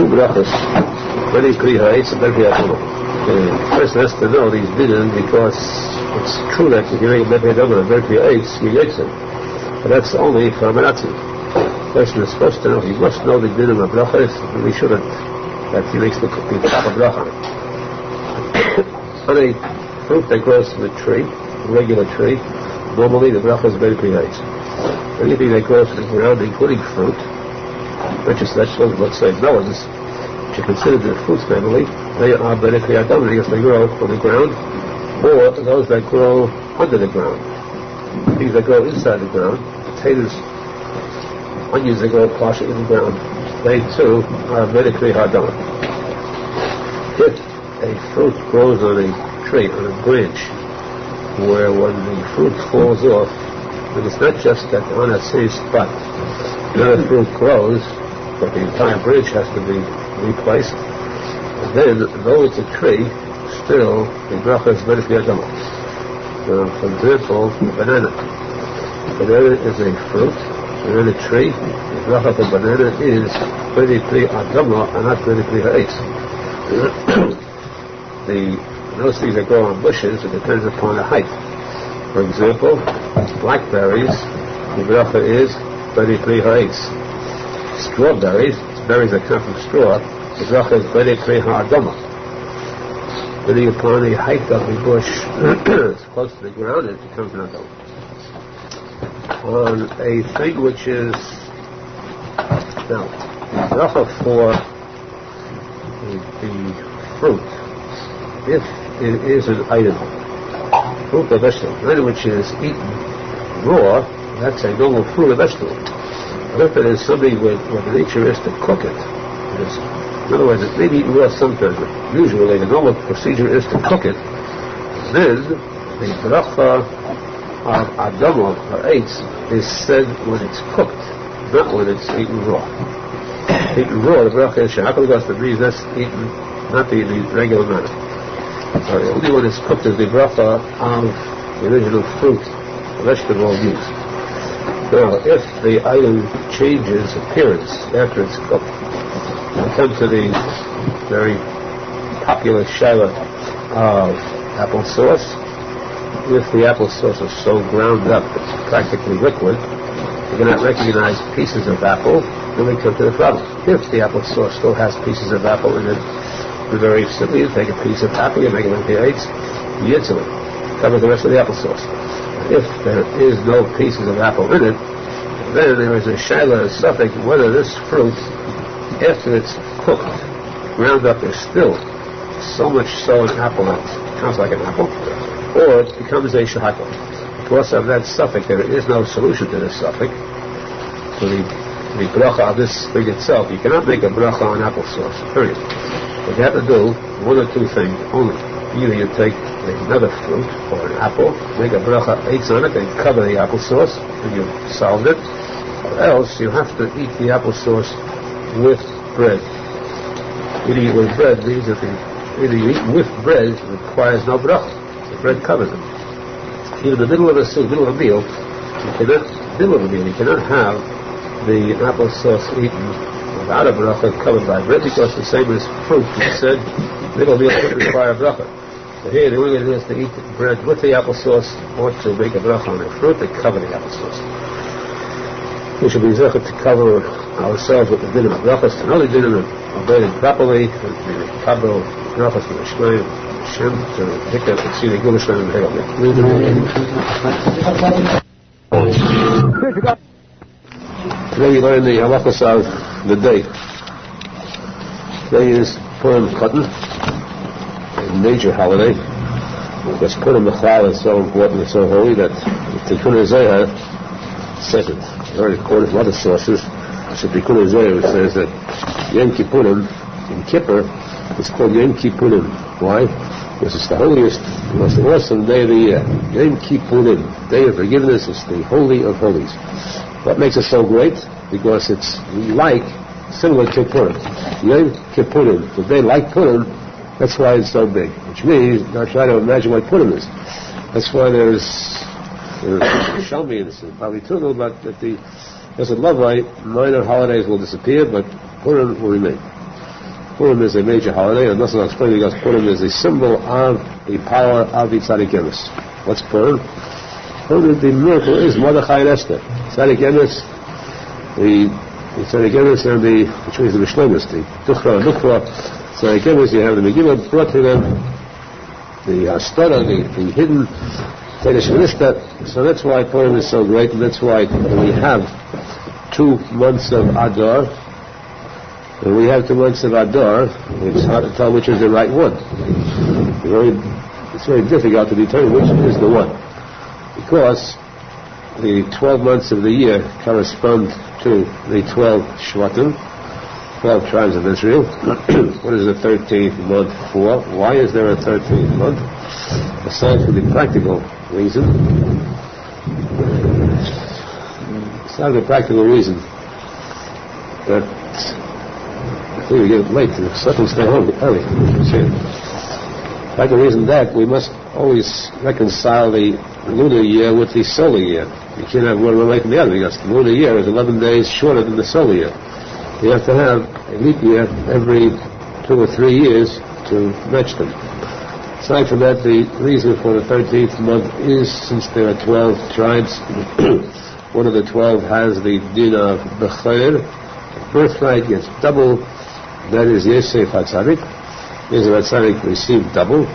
two brachas, very clear, it's very clear. The person has to know these dinim because it's true that if you make a very clear eights, you get it. But that's only for Menachem. The person is supposed to know, he must know the dinim of brachas, and he shouldn't, that he makes the proper bracha. On a fruit that grows from a tree, a regular tree, normally the bracha is very clear eights. Anything that grows from the ground, including fruit, which is vegetables, let's say melons, which are considered the fruits family, they are medically adamant because they grow from the ground, or those that grow under the ground. Things that grow inside the ground, potatoes, onions that grow partially in the ground, they too are medically adamant. If a fruit grows on a tree, on a branch, where when the fruit falls off, and it's not just that on that same spot, the fruit grows, but the entire branch has to be replaced. And then, though it's a tree, still the bracha is medically adamant. For example, banana. Banana is a fruit, banana tree. The bracha for banana is medically adamant and not medically ha'etz. Those things that grow on bushes, it depends upon the height. For example, blackberries, the bracha is medically ha'etz. Strawberries, berries that come from straw, the bracha is medically ha'adamah. Depending upon the height of the bush, it's close to the ground, it becomes an adamah. On a thing which is, now, the bracha for the fruit, if it is an item, fruit or vegetable, an item which is eaten raw, that's a normal fruit or vegetable. But if it is something where the nature is to cook it, in other words, it may be eaten raw sometimes, but usually the normal procedure is to cook it, then the bracha of adamah or eitz is said when it's cooked, not when it's eaten raw. Eaten raw, the bracha is shahakal gas, that means that's eaten not the regular manner. So the only one that's cooked is the bracha of the original fruit, the vegetable used. Now, if the item changes appearance after it's cooked, we come to the very popular shaila of applesauce. If the applesauce is so ground up it's practically liquid, you cannot recognize pieces of apple, then we come to the problem. If the applesauce still has pieces of apple in it, very simply, you take a piece of apple, you make it into eights, you get to it, cover the rest of the applesauce. If there is no pieces of apple in it, then there is a shaila, a suffix, whether this fruit, after it's cooked, ground up, is still so much so an apple that it counts like an apple, or it becomes a shahakal. Because of that suffix, there is no solution to this suffix. So the bracha of this thing itself, you cannot make a bracha on applesauce, period. What you have to do, one or two things only. Either you take another fruit or an apple, make a bracha eitz on it, and cover the applesauce, and you've solved it. Or else you have to eat the applesauce with bread. Eating it with bread means that either you eat with bread requires no bracha. The bread covers it. Even in the middle of a soup, middle of a meal, you cannot have the applesauce eaten without a bracha covered by bread, because the same as fruit, you said, middle meal would require a bracha. But here the only way is to eat bread with the applesauce, or to make a bracha on the fruit to cover the applesauce. We should be zecher to cover ourselves with the dinim of brachas, to know the dinim of obeying properly, and to cover brachas with the Shleim, Hashem, to pick up and see the good Shleim and Hail. Today we learn the halachas of the day. Today is Purim Katan, a major holiday. Because Purim Mechal is so important and so holy that the Tikuney Zohar says it. Very according to other sources, it's the Tikuney Zohar which says that Yom Kippurim in Kippur is called Yom Kippurim. Why? Because it's the holiest, the most awesome day of the year. Yom Kippurim, day of forgiveness, it's the holy of holies. What makes it so great? Because it's like, similar to Purim. Yom Kippurim, the day like Purim, that's why it's so big. Which means, now try to imagine what Purim is. That's why there's Yerushalmi in this, probably too, but that as a Levite, minor holidays will disappear, but Purim will remain. Purim is a major holiday, and Nosson explained because Purim is a symbol of the power of the tzadik emes. What's Purim? Purim, the miracle is Mordechai and Esther. Tzadik emes, the tzadik emes and which means the Mishlemus, the Duchra and Nukra. Tzadik emes, you have the Megillah brought to them, the Hastara, the hidden Teresh Minishta. So that's why Purim is so great, and that's why we have 2 months of Adar. When we have 2 months of Adar, it's hard to tell which is the right one. It's very difficult to determine which is the one, because the 12 months of the year correspond to the 12 Shvatim, 12 tribes of Israel. What is the 13th month for? Why is there a 13th month? Aside from the practical reason, that we get late, so can stay home early. Like the reason that we must always reconcile the lunar year with the solar year. You can't have one away from the other, because the lunar year is 11 days shorter than the solar year. You have to have a leap year every 2 or 3 years to match them. Aside from that, the reason for the 13th month is since there are 12 tribes, one of the 12 has the din of Bechayr. Birthright gets double. That is Yosef HaTzadik. Yosef HaTzadik received double.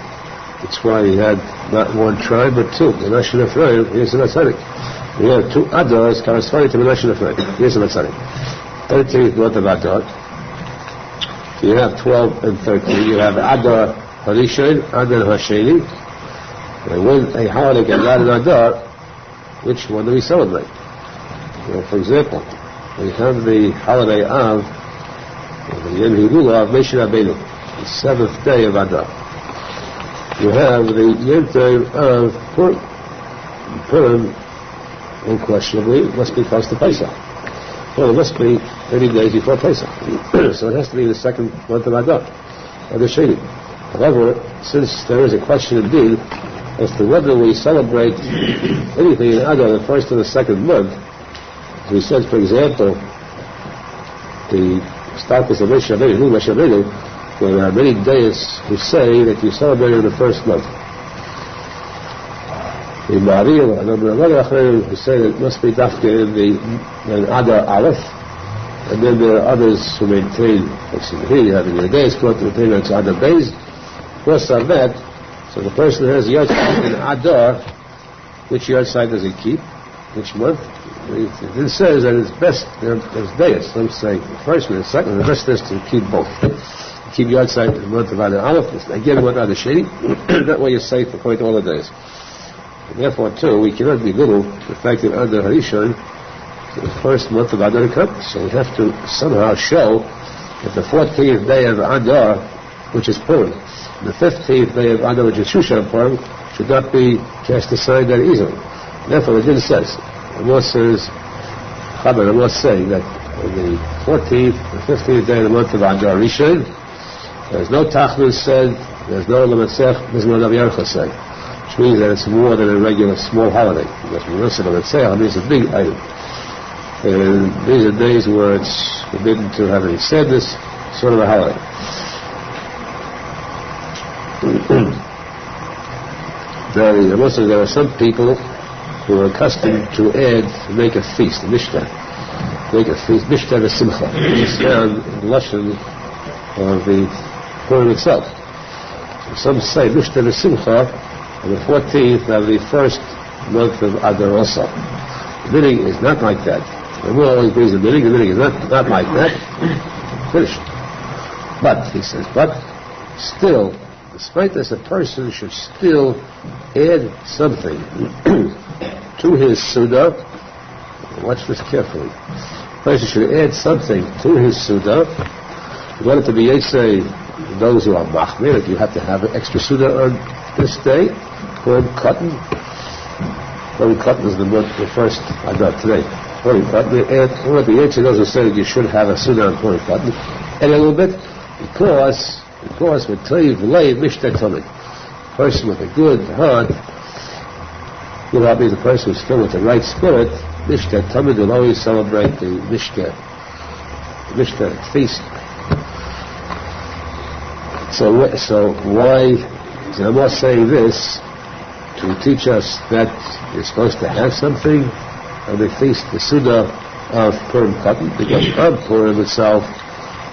That's why he had not 1 tribe but 2. Menachem Ephraim, Yosef HaTzadik. We have 2 Adars corresponding to Menachem Ephraim, Yosef HaTzadik. 13th month of Adar. You have 12 and 13. You have Adar Harishon, Adar Hasheni. And when a holiday gets out in Adar, which one do we celebrate? For example, we have the holiday of the Yom Hilula of Moshe Rabbeinu, the 7th day of Adar. You have the Yom Tov of Purim. Purim, unquestionably, must be close to Pesach. Well, it must be 30 days before Pesach. So it has to be the 2nd month of Adar, Adar Sheni. However, since there is a question indeed as to whether we celebrate anything in Adar the 1st or the 2nd month, as we said, for example, the status of Moshe Rabbeinu, there are many deists who say that you celebrate in the 1st month. The Ma'aril, a number of other Aharon who say that it must be dafka in Adar Aleph, and then there are others who maintain, here having the deists quote to maintain it's Adar Beis. Plus on that, so the person has Yahrzeit in Adar, which Yahrzeit does he keep? Which month? It says that it's best, there's days, some say the 1st and the 2nd, the best is to keep both. Keep Yahrzeit in the month of Adar Aleph, again month Adar Sheni, that way you're safe according to all the days. And therefore, too, we cannot belittle the fact that Adar Harishon, the 1st month of Adar comes. So we have to somehow show that the 14th day of Adar, which is Purim, and the 15th day of Adar, which is Shushan Purim, should not be cast aside that easily. Therefore, the din says, Amos says, Chaber, Amos saying that on the 14th, the 15th day of the month of Adar Rishon, there's no Tachnun said, there's no Lamatzech, there's no Rav Yercha said, which means that it's more than a regular small holiday. Because when you say Lamatzech, it's a big item. And these are days where it's forbidden to have any sadness, sort of a holiday. There are some people who are accustomed to make a feast, a mishtah. Make a feast, mishtah v'simcha. It's found in the Lashon of the Torah itself. So some say mishtah v'simcha on the 14th of the 1st month of Adar also. The meaning is not like that. The Ramah always brings the meaning is not like that. Finished. But, he says, still, despite this, a person should still add something to his Suda. Watch this carefully. A person should add something to his Suda. You want it to be, say, those who are Machmir, that you have to have an extra Suda on this day. Purim Cotton. Purim Cotton is the first I got today. Purim Cotton. And what the answer those who say that you should have a Suda on Purim Cotton. And a little bit, because with Teiv Lei Mishteh Tamid, a person with a good heart will not be the person who's filled with the right spirit. Mishteh Tamid will always celebrate the Mishteh feast. So why is Rambam saying this? To teach us that you're supposed to have something on the feast, the Suda of Purim Katan, because on Purim itself,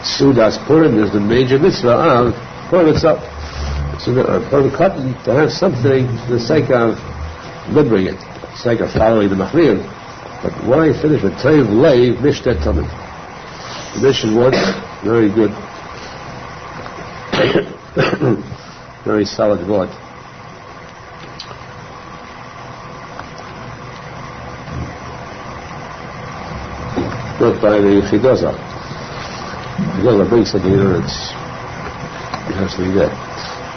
Sudas Purim is the major mitzvah of Purim itself. So on Purim Katan, to have something for the sake of remembering it, for the sake of following the Machriim. But why finish with Teiv Leiv Mishtet Tamid? The mission once, very good, very solid word. Not by the Aruch Zohar. The Zohar brings something in it has to be there.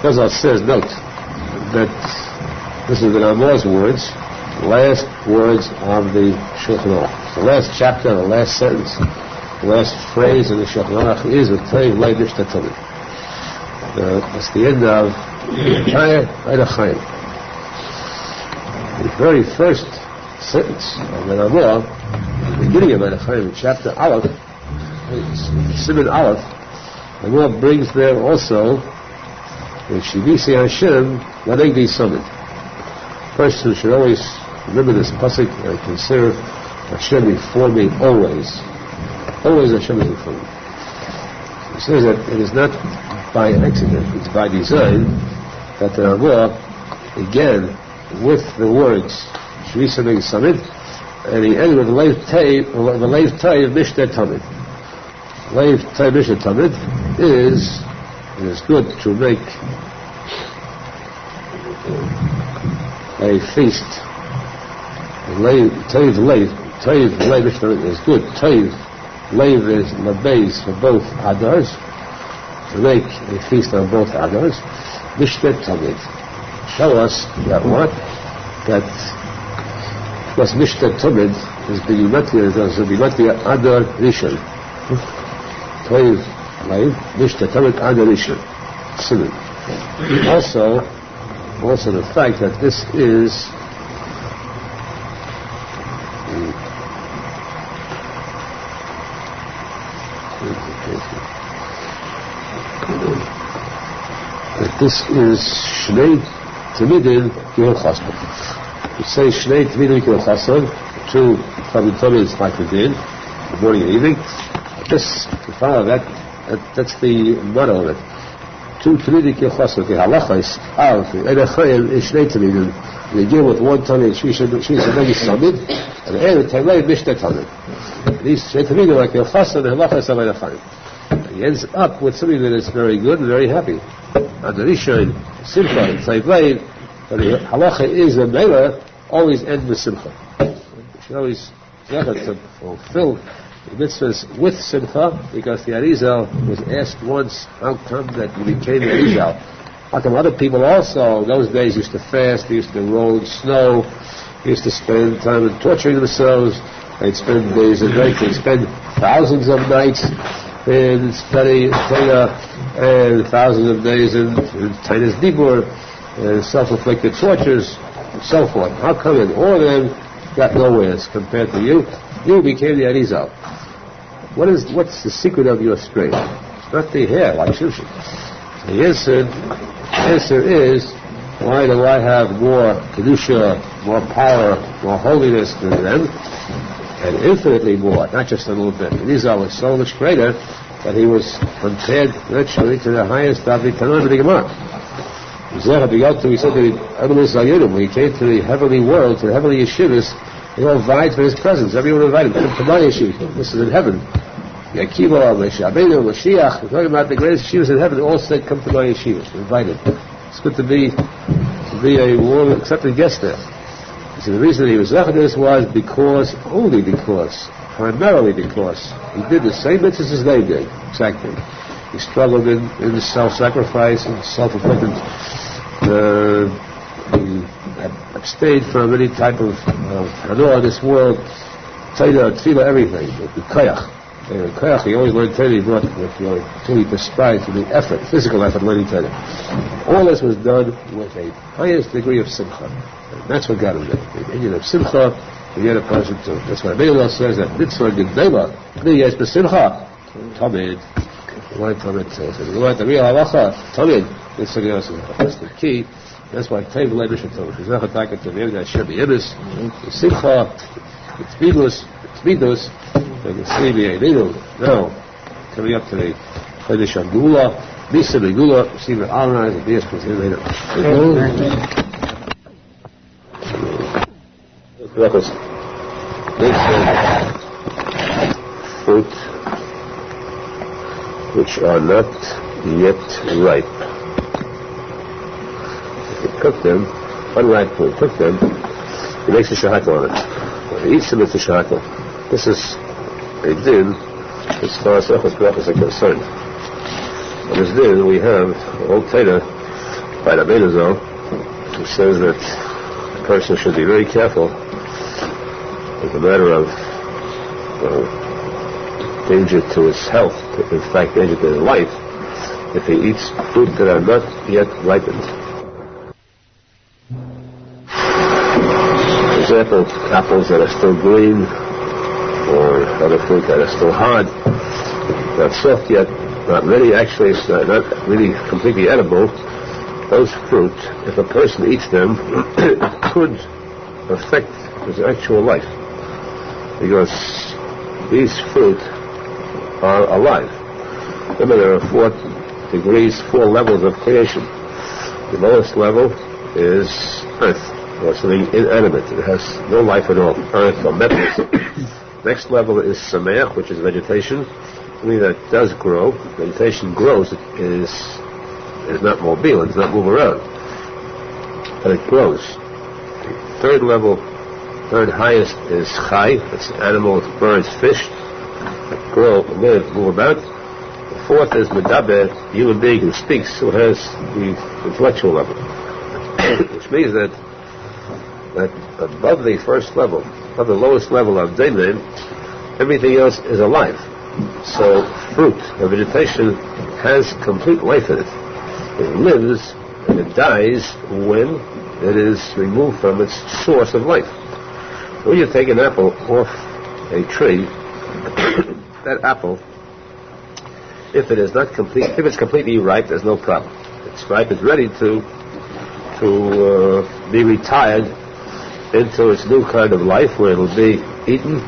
Aruch Zohar says, note, that this is the Ramah's words, last words of the Shulchan. The last chapter, the last sentence, the last phrase in the Shulchan is a Teiv Leiv Mishtet Tamid. It's the end of the entire Eidach. The very first sentence of the Ramah, the beginning of Menachem, chapter Aleph, Siman Aleph, the Ramah brings there also the Shivisi Hashem Lanegdi Summit. Person should always remember this posek and consider Hashem before me always. Always Hashem is before me. He says that it is not by accident, it's by design that the Ramah began with the words Shivisi Lanegdi Summit, and he ended with Leiv Teiv Mishtet Tamid. Leiv Teiv Mishtet Tamid it is good to make a feast. Teiv Leiv Mishtet Tamid is good. Teiv Leiv is Labeis for both Adars, to make a feast on both Adars. Mishtet Tamid. Show us that what? That was Mishtet Tamid is Bigimatria Adar Rishon. Teiv Leiv Mishtet Tamid Adar Rishon. Siman. Also the fact that this is Shnei Tamidin Kiruv Chassid. You say Shnei Tamidin Kiruv Chassid, two Talmud Bavly like we did, the morning and evening. This, to follow that's the motto of it. Two Tamidin Kiruv Chassid, the Halacha is Al, the Eidach is Shnei Tamidin. They deal with one Tamid, she's a Negi Samid, and the other Tamid, Mishtet Tamid. These Shnei Tamidin like Kiruv Chassid, the Halacha is Samid Achayim. He ends up with something that is very good and very happy. And the Rishon, Simcha, and Teiv Leiv, but the Halacha is a Mela, always end with Simcha. You should always to fulfill the mitzvahs with Simcha, because the Arizal was asked once, how come that you became the Arizal? How come other people also, in those days, used to fast, they used to roll in snow, they used to spend time in torturing themselves, they'd spend days and nights, they'd spend thousands of nights in study Torah, and thousands of days in Tainas Dibur, and self-inflicted tortures, and so forth. How come in all of them got nowhere as compared to you? You became the Arizal. What's the secret of your strength? It's not the hair, like Shushan. The answer is, why do I have more kedusha, more power, more holiness than them? And infinitely more, not just a little bit. Arizal was so much greater that he was compared virtually to the highest of the Tanakh of the Gemara. He said that when he came to the heavenly world, to the heavenly yeshivas, they all vied for his presence. Everyone invited him to my yeshiva. This is in heaven. Yaakov, Meshabenu, Mashiach, we're talking about the greatest yeshivas in heaven. They all said, come to my yeshiva. Invited. It's good to be a warm, accepted guest there. So the reason he was Zechadis was primarily because he did the same mitzvahs as they did. Exactly. He struggled in self-sacrifice and self-inflicted. He abstained from any type of hanor in this world. Teda, tefillah, everything. The koyach. He always learned Teda. He brought until he perspired through the effort, physical effort, learning Teda. All this was done with a highest degree of simcha. And that's what got him there. The opinion of simcha, to get a person to. That's why Menachem says that mitzvah gedela, yes, besimcha, tamid. Why Talmud says it? The real halacha, Talmud, that's the key. That's why Teiv Levish and Torah. She's not a target to the that should be Ibis, the Simcha, it's Midus, and the Slibi Eidinu. Now, coming up to the Chodesh Agula, Misa Begula, see the Aharon and the Dias considered later. This fruit which are not yet ripe. If you cook them, unripe fruit, cook them, he makes a shahata on it. When he eats them, it's a shahata. This is a din as far as Echos Brachos are concerned. On this din, we have an old Torah by Rabbi Arizal, who says that a person should be very careful with the matter of danger to his health, in fact danger to his life, if he eats fruit that are not yet ripened. For example, apples that are still green, or other fruit that are still hard, not soft yet, not ready, actually it's not really completely edible. Those fruit, if a person eats them, it could affect his actual life, because these fruit are alive. Remember, there are 4 degrees, 4 levels of creation. The lowest level is earth, or something inanimate. It has no life at all. Earth or metals. Next level is sameach, which is vegetation, something that does grow. Vegetation grows. It is not mobile. It does not move around, but it grows. Third level, third highest is chai. It's animals, birds, fish. Grow, live, move about. The fourth is medaber, human being who speaks, who has the intellectual level, which means that above the first level, above the lowest level of daimon, everything else is alive. So fruit, the vegetation, has complete life in it. It lives and it dies when it is removed from its source of life. When you take an apple off a tree, that apple, if it is not complete, if it's completely ripe, there's no problem. It's ripe, it's ready to be retired into its new kind of life, where it will be eaten,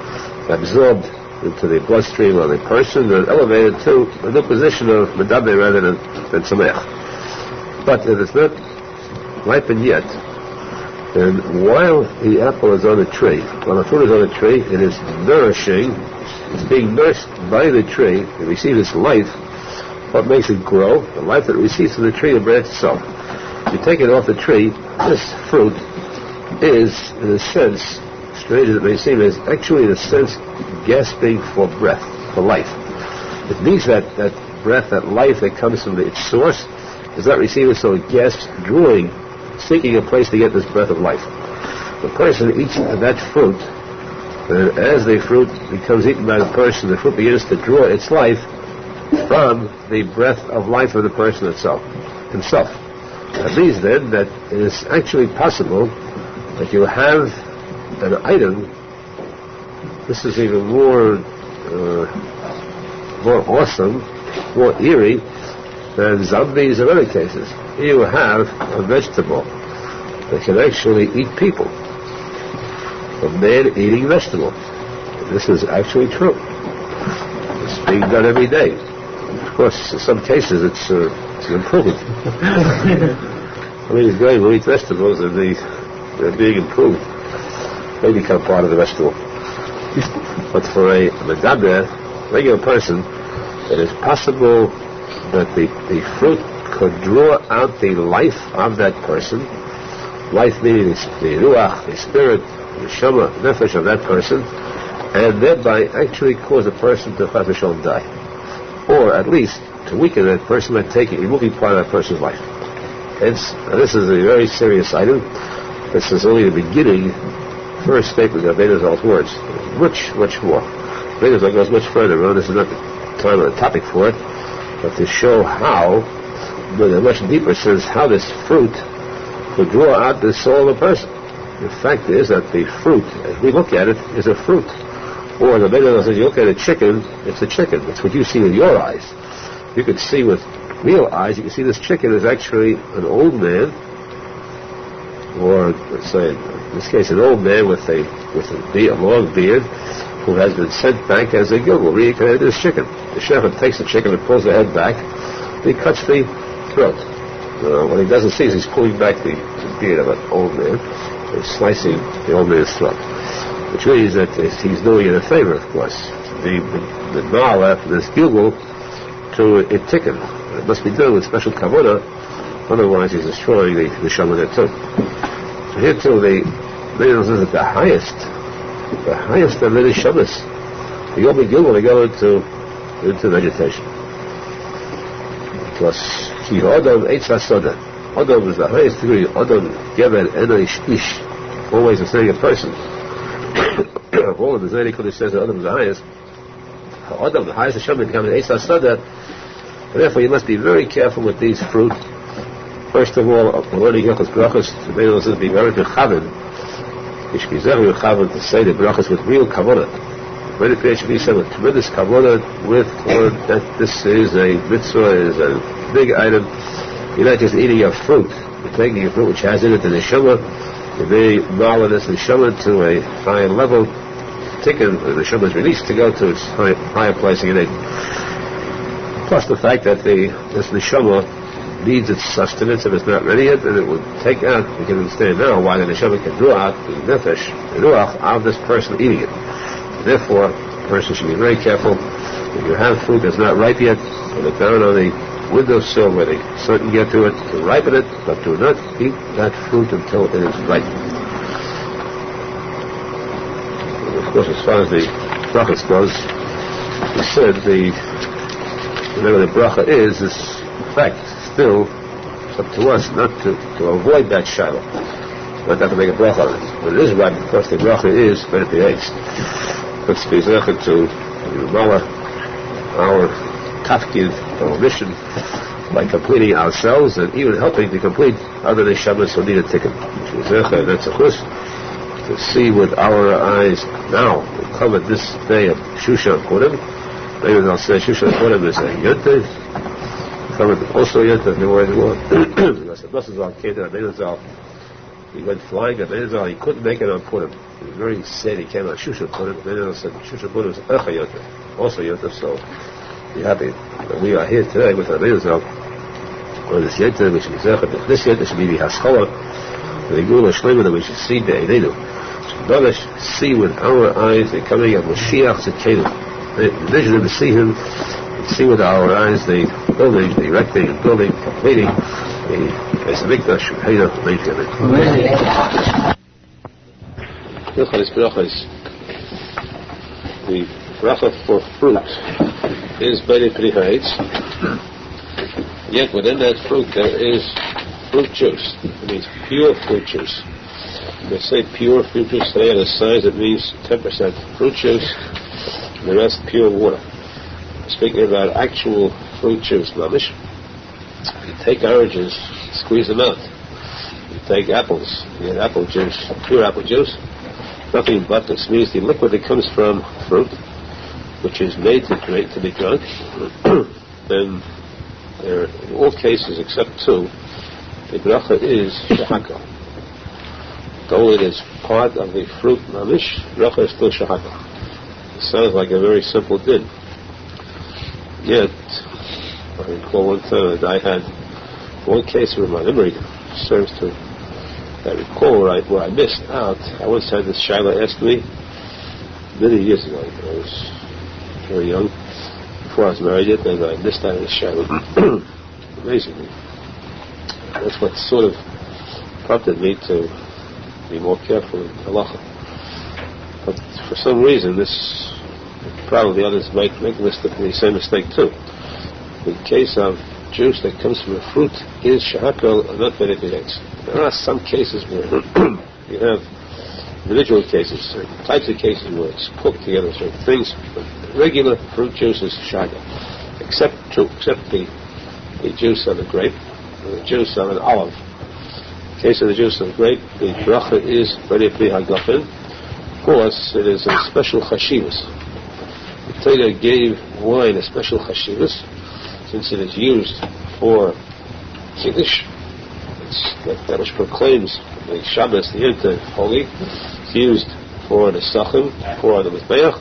absorbed into the bloodstream of the person, and elevated to a new position of medaber rather than sameach. But if it's not ripened yet, then while the apple is on the tree, while the fruit is on the tree, it is nourishing. It's being nursed by the tree. It receives its life. What makes it grow? The life that it receives from the tree, the branch itself. You take it off the tree, this fruit is, in a sense, strange as it may seem, is actually, in a sense, gasping for breath, for life. It needs that breath, that life that comes from its source, does not receive it, so it gasps, drooling, seeking a place to get this breath of life. The person eats that fruit, and as the fruit becomes eaten by the person, the fruit begins to draw its life from the breath of life of the person himself. That means then that it is actually possible that you have an item. This is even more awesome, more eerie than zombies or other cases. Here you have a vegetable that can actually eat people. A man eating vegetable. This is actually true. It's being done every day. Of course, in some cases it's an improvement. I mean, these guys who eat vegetables and they're being improved. They become part of the vegetable. But for a medaber, regular person, it is possible that the fruit could draw out the life of that person. Life meaning the ruach, the spirit, the neshama, the nefesh of that person, and thereby actually cause a person to chas v'shalom die, or at least to weaken that person by removing part of that person's life. Hence, this is a very serious item. This is only the beginning, first statement of Arizal's words. Much more. Arizal goes much further on. This is not the time or the topic for it, but to show how, in a much deeper sense, how this fruit could draw out the soul of a person. The fact is that the fruit, as we look at it, is a fruit. Or the Menachem says, you look at a chicken, it's a chicken. It's what you see with your eyes. you could see with real eyes, you can see this chicken is actually an old man, or let's say, in this case, an old man with a long beard, who has been sent back as a gilgul, reincarnated this chicken. The shepherd takes the chicken and pulls the head back, and he cuts the throat. What he doesn't see is he's pulling back the beard of an old man, and slicing the old man's throat, which means that he's doing it a favor, of course. The Baal after this gilgul to a tikkun. It must be done with special kavana, otherwise he's destroying the neshama there too. So here too, the Menachem is at the highest of the neshamas. The only gilgul they go into vegetation. Plus, ki Adam eitz hasoda. Adam is the highest degree. Adam gever eno ish. Always saying a person. All of the Zaynik Kodesh says that Adam is the highest. Adam, the highest neshama, becomes eitz hasoda. Therefore, you must be very careful with these fruit. First of all, learning Hilchos Brachos, the Menachem is be very mechaven. You should be very mechaven to say the Brachos with real kavanah. Very clear should be said with tremendous kavanah, with that this is a mitzvah, is a big item. You're not just eating a fruit. You're taking a fruit which has in it the neshama. You're very ma'ala this neshama to a higher level. Tikkun, the neshama is released to go to its higher place in it. Plus the fact that this neshama needs its sustenance. If it's not ready yet, then it will take out. We can understand now why the neshama can draw out the nefesh, the ruach, of this person eating it. Therefore, a person should be very careful. If you have fruit that's not ripe yet, put it down on the windowsill where the sun can get to it to ripen it, but do not eat that fruit until it is ripe. And of course, as far as the brachas goes, we said whatever the bracha is fact. Still, it's up to us not to avoid that shiloh. Not to make a bracha on it. But it is right, because the bracha is better the eggs. Let's be zeichet to our tafkid, our mission, by completing ourselves and even helping to complete other neshamas who need a tikkun. That's a chus to see with our eyes now. We covered this day of Shushan Purim. Maybe they'll say Shushan Purim is a yontiv. Covered also yontiv the way it was. Because the Rosenfeld came to Arizal. He went flying at Arizal. He couldn't make it on Purim. He was very sad. He came on Shushan Purim. Then said Shushan Purim is Echa yontiv, also yontiv. So be happy that we are here today with Arizal on this yontiv, which is this yontiv should be the haskalah, the gula shlema that we should see the eineinu. See with our eyes the coming of Mashiach Tzidkenu. The vision of to see him, see with our eyes the building, the erecting and building, completing the Beis Hamikdash. The bracha for fruit is Bnei Pri Ha'etz. Yet within that fruit there is fruit juice. It means pure fruit juice. They say pure fruit juice today on the signs, it means 10% fruit juice, and the rest pure water. Speaking about actual fruit juice, mamish, if you take oranges, squeeze them out. You take apples, you get apple juice, pure apple juice, nothing but this means the liquid that comes from fruit, which is made to be drunk. Then there, in all cases except two, the bracha is shahakal. Though it is part of the fruit mamish, bracha is still shahakal. It sounds like a very simple din. Yet, I recall one time that I had one case where my memory serves to, I recall where I missed out. I once had this shaila asked me many years ago. I was very young, before I was married yet, and I missed out on this shaila. Amazingly. That's what sort of prompted me to be more careful in halacha. But for some reason, probably others might make the same mistake too. The case of juice that comes from a fruit is shahakal and not Bnei Pri Ha'etz. There are some cases where you have individual cases, certain types of cases where it's cooked together with certain things, but regular fruit juice is shahakal, except the juice of a grape, or the juice of an olive. In the case of the juice of grape, the bracha is Bnei Pri Ha'etz. Of course, it is a special chashivus. The Torah gave wine a special chashivus, since it is used for Kiddush, that which proclaims the Shabbos, the Yom Tov, holy, it's used for the Sachim, for the Mizbeach,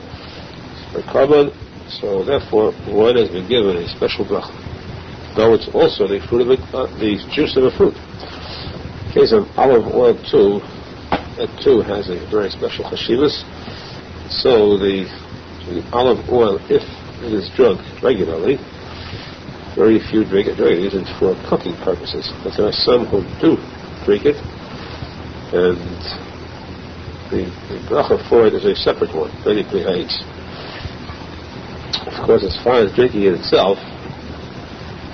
for Karban, so therefore wine has been given a special bracha, though it's also the fruit of the juice of a fruit. In case of olive oil too, that too has a very special chashivas. So the olive oil, if it is drunk regularly, very few drink it. Very used for cooking purposes, but there are some who do drink it, and the bracha for it is a separate one. Many hates. Of course, as far as drinking it itself,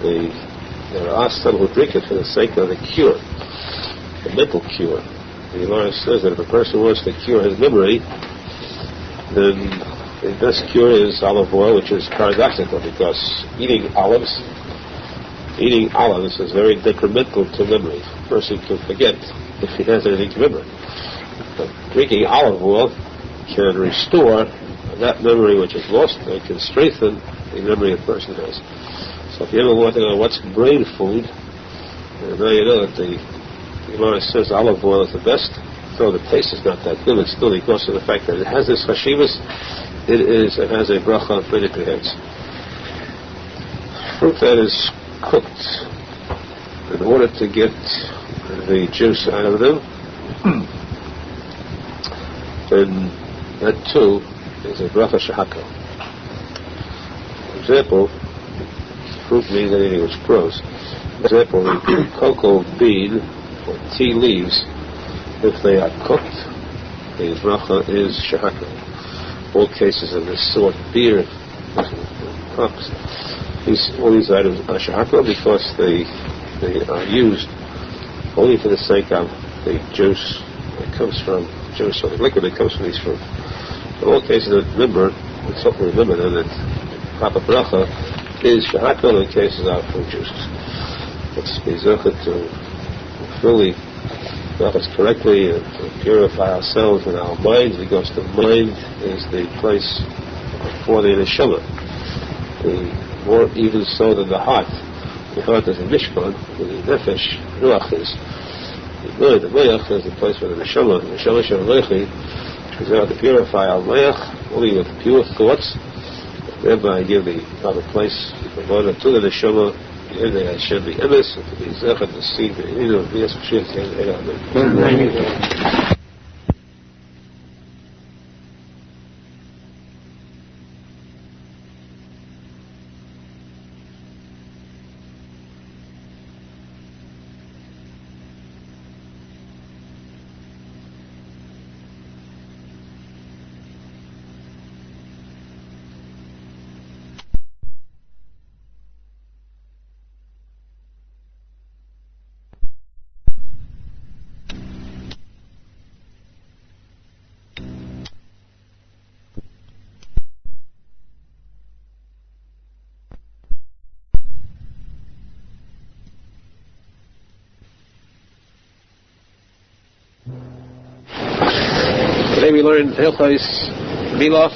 there are some who drink it for the sake of the cure, the mental cure. The Gemara says that if a person wants to cure his memory, then the best cure is olive oil, which is paradoxical because eating olives is very detrimental to memory. A person can forget if he has anything to remember. But drinking olive oil can restore that memory which is lost, and can strengthen the memory a person has. So if you ever want to know what's brain food, now you know that the Gemara says olive oil is the best, though the taste is not that good, but still because of the fact that it has this chashivas, it has a bracha on many heads. Fruit that is cooked in order to get the juice out of them, then that too is a bracha shahako. For example, fruit means anything which grows. For example, the cocoa bean or tea leaves, if they are cooked, the bracha is shahako. All cases of this sort, beer, cups, all these items are shahako because they are used only for the sake of the juice that comes from juice, or the liquid that comes from these fruit. In all cases, remember that proper bracha is shahako in cases of fruit juices. Let's be zochet to fully brachas correctly and to purify ourselves and our minds, because the mind is the place for the neshama. The more even so than the heart. The heart is a mishkan, the nefesh, ruach is the mind. The mayach is the place for the neshama. The neshama shel is there to purify our mayach only with pure thoughts, thereby give the proper place to the neshama. It should be emes, and to be zechet, to see the inner, yes, Amen. Today we learned Hilchos Milah.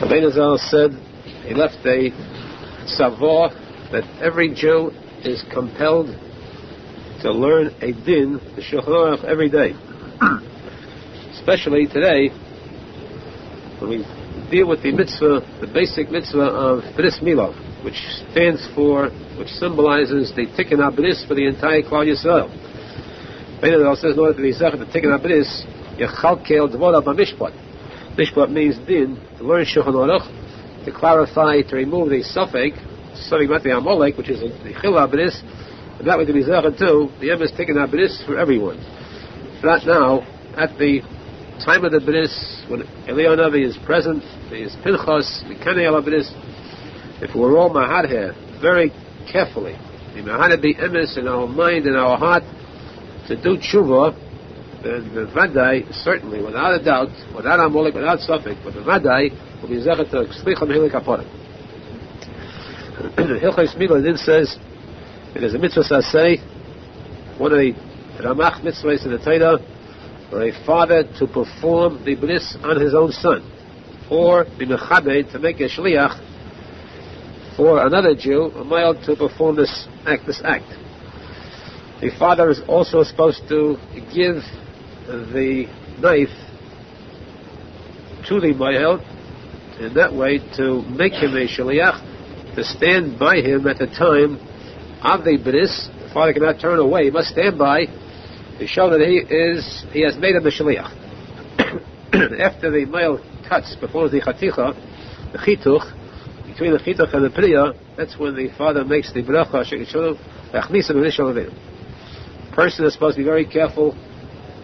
Rabbi Arizal said he left a tzavor that every Jew is compelled to learn a din, the Shulchan Aruch, every day. Especially today, when we deal with the mitzvah, the basic mitzvah of Bris Milah, which symbolizes the Tikuney Bris for the entire Klal Yisrael. Rabbi Arizal says in order to be zechet the Tikuney Bris, Yechalkel Dvora B'Mishpat. Mishpat means din, to learn Shulchan Aruch, to clarify, to remove the suffix Mati Amalek, which is the Chila B'Nis, and that way to be zechet too, the Emes Tikuney B'Nis for everyone. Not now, at the time of the B'Nis, when Eliyahu Navi is present, there is Pinchas, the Kanei Ala B'Nis, if we're all mahad here, very carefully, the mahad be Emes in our mind and our heart, to do tshuva, then the Vadai, certainly, without a doubt, without Amalek, without suffix, but the Vadai will be zechet to Tzlicha Mehilik Apora. Hilchos Milah then says, it is a mitzvah saseh, one of the Ramach mitzvahs in the Torah, for a father to perform the bris on his own son, or the Mechabed, to make a shliach for another Jew, a male, to perform this act. The father is also supposed to give the knife to the male, in that way to make him a shaliach, to stand by him at the time of the bris. The father cannot turn away; he must stand by to show that he has made him a shaliach. After the male cuts, performs the chaticha, the chituch, between the chituch and the priya, that's when the father makes the bracha shekishonu lachnisam v'nishal avim. The person is supposed to be very careful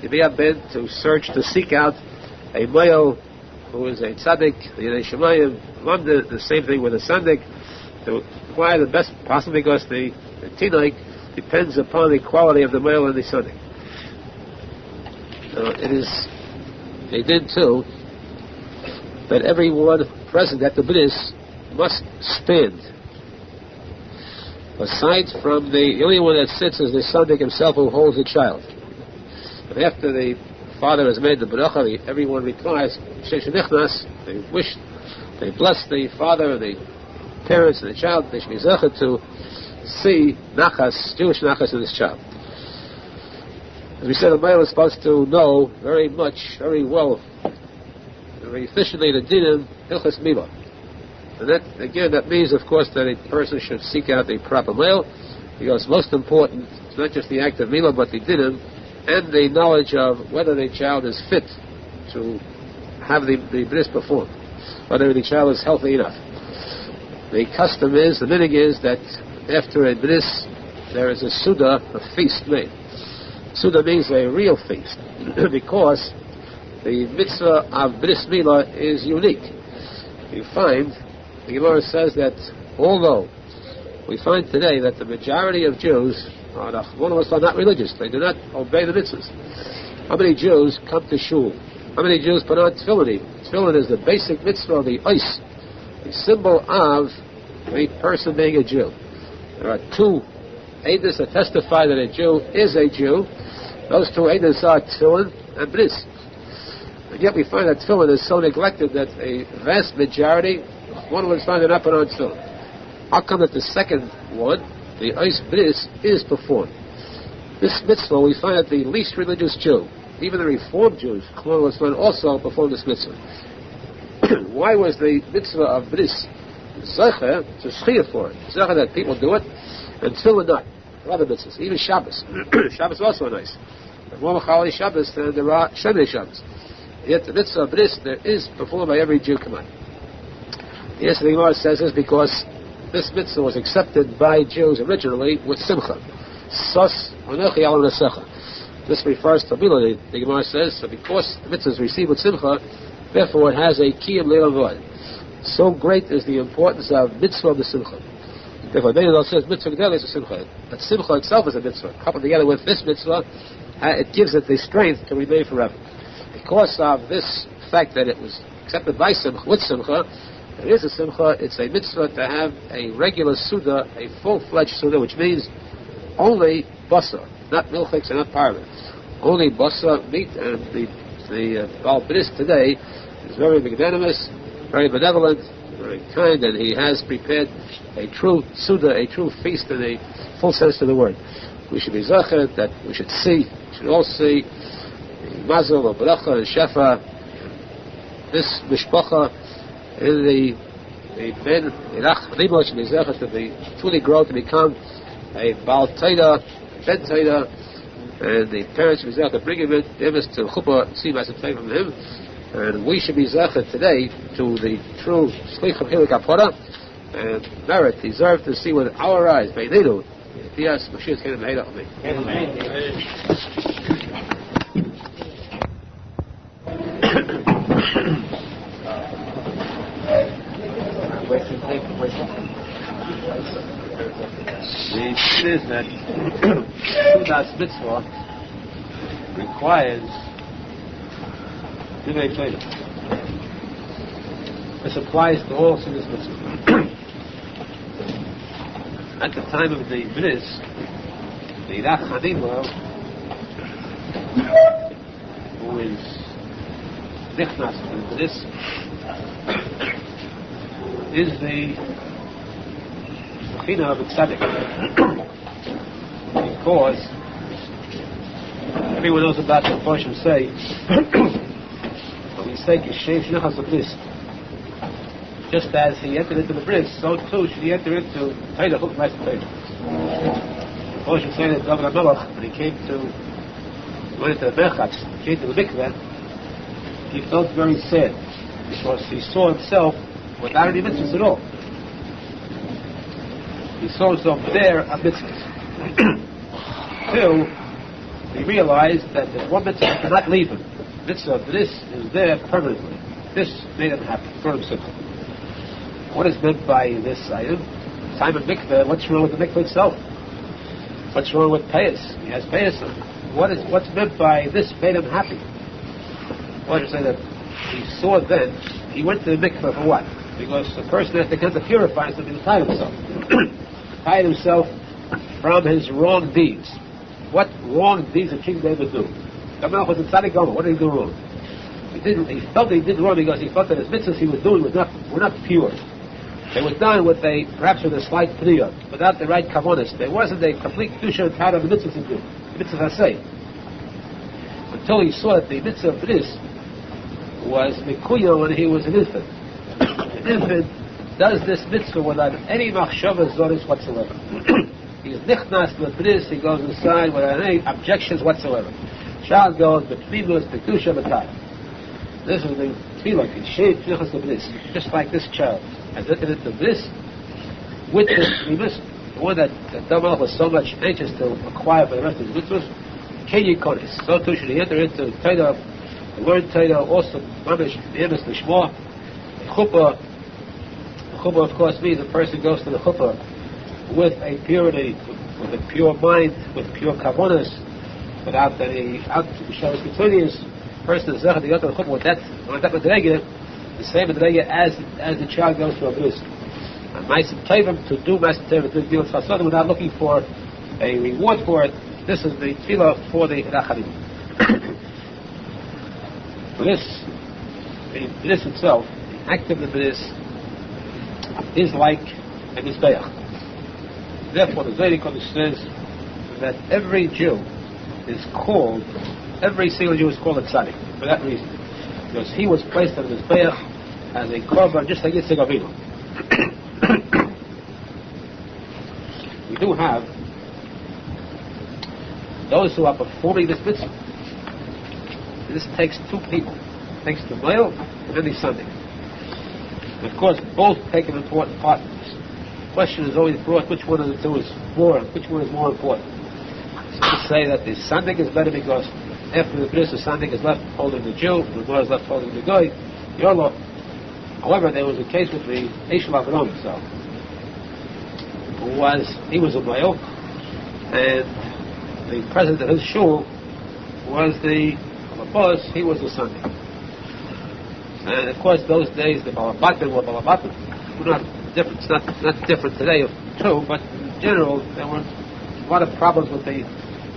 to be bent, to search, to seek out a male who is a tzadik, the Yerushalmi, the same thing with a sandik, to acquire the best possible, because the tinaik depends upon the quality of the male and the sandik. It is a din too that everyone present at the bris must stand. Aside from the only one that sits is the sandik himself, who holds the child. But after the father has made the bracha, everyone replies, they wish, they bless the father and the parents and the child. They should be zecher to see nachas, Jewish nachas in this child. As we said, the male is supposed to know very much, very well, very efficiently the dinim hilchas milah. And that means, of course, that a person should seek out a proper male, because most important, it's not just the act of milah, but the dinim, and the knowledge of whether the child is fit to have the bris performed, whether the child is healthy enough. The custom is, the minig is, that after a bris, there is a suda, a feast made. Suda means a real feast, because the mitzvah of bris milah is unique. You find, the Gemara says that although we find today that the majority of Jews are not religious, they do not obey the mitzvahs. How many Jews come to shul? How many Jews put on tefillin? Tefillin is the basic mitzvah of the ice, the symbol of the person being a Jew. There are two edus that testify that a Jew is a Jew. Those two edus are tefillin and bris. And yet we find that tefillin is so neglected that a vast majority, one would find, they're not put on tefillin. How come that the second one, the ice bris, is performed? This mitzvah, we find that the least religious Jew, even the Reformed Jews, also perform this mitzvah. Why was the mitzvah of bris zecher to schiyah for it? Zecher that people do it, and tefillin not. Other mitzvahs, even Shabbos. Shabbos also nice. There's more Mechali Shabbos than there are Shemei Shabbos. Yet the mitzvah of bris, there is performed by every Jew. Come on. Yes, the Gemara says this because this mitzvah was accepted by Jews originally with simcha. Sos onechi al nesecha. This refers to milah. The Gemara says, so because the mitzvah is received with simcha, therefore it has a kiyum leil avoid. So great is the importance of mitzvah of the simcha. Therefore, Menachem says mitzvah gedel is a simcha. But simcha itself is a mitzvah. Coupled together with this mitzvah, it gives it the strength to remain forever. Because of this fact that it was accepted by simcha, with simcha, it is a simcha, it's a mitzvah to have a regular suda, a full-fledged suda, which means only basa, not milchiks and not parva. Only basa, meat, and the Baal Bris today is very magnanimous, very benevolent, very kind, and he has prepared a true suda, a true feast in a full sense of the word. We should be zacher, that we should see, we should all see mazel, or bracha, and shefa, this mishpacha, in the ben irach rimo should be zecher to be fully grown to become a Baal Taida, Ben Taida, and the parents should be zecher to bring him in to chuppah, see myself from him, and we should be zecher today to the true shlich of Hilik HaPorah, and merit, deserve to see with our eyes, Be'inenu, Dias, Mashiach, Kenem, Me'eda, Amen. The truth is that Sudas Mitzvah requires Dinei Torah. This applies to all Sudas Mitzvah. At the time of the Bris, the Irach Hanima, who is Nichnas in the Bris, is the b'china of a tzadik. Because everyone knows about the Moshe say, when we say Kishem Shnichas of this, just as he entered into the bris, so too should he enter into Torah, Chuk Ma'aseh Torah. Moshe said that David HaMelech, when he came to went into the Merchatz, came to the mikveh, he felt very sad because he saw himself without any mitzvahs at all. He saw himself there at mitzvahs. Till he realized that the one mitzvah cannot leave him. Mitzvah of this is there permanently. This made him happy, for himself. What is meant by this item? Time of mikveh, what's wrong with the mikveh itself? What's wrong with payas? He has payas. What's meant by this made him happy? Well, I say that he saw then, he went to the mikveh for what? Because the person has to come to purify himself, he was tired himself. Tired himself from his wrong deeds. What wrong deeds did King David do? Gamelech was a tzadik gomer. What did he do wrong? He felt that he did wrong because he felt that his mitzvahs he was doing were not pure. They were done with perhaps with a slight priya, without the right kavonis. There wasn't a complete kedusha and part of the mitzvahs he did. The mitzvah hasei. Until he saw that the mitzvah of this was mikuya when he was an infant. An infant does this mitzvah without any machshavas zoris whatsoever. He's nichnas l'bris, he goes inside without any objections whatsoever. Child goes betweenus, kedusha, b'tayim. This is the tefillah, kishem shnichas l'bris. Just like this child has entered into bliss with this mitzvah, the one that Damalach was so much anxious to acquire for the rest of his mitzvahs. Ken Yikonis. So too should he enter into Torah, the word Torah, also mamish b'emes l'shmo. Chuppah, of course, means a person goes to the chuppah with a purity, with a pure mind, with pure kavonas, without any outshows continuous. The person is zechah to go to the chuppah with that madrega, the same madrega as the child goes to a bris. And ma'asim tovim, to do ma'asim tovim, to do chasadim without looking for a reward for it. This is the tefillah for the rachanim. This itself, the act of the bris, is like a mizbeach. Therefore, the Zohar says that every Jew is called, every single Jew is called a tzadik for that reason, because he was placed on the mizbeach as a korban, just like Yitzchak Avinu. We do have those who are performing this mitzvah. This takes two people. It takes the male and then the Sunday. And of course, both take an important part in this. The question is always brought, which one of the two is more important? So to say that the Sunday is better because after the bris, the Sunday is left holding the Jew, the Gemara is left holding the Goy, Yolo. However, there was a case with the R Avraham himself, he was a male, and the president of his shul was the boss, he was the Sunday. And of course, those days, the balabatim were balabatim. Not different. It's not different today of two, but in general, there were a lot of problems with the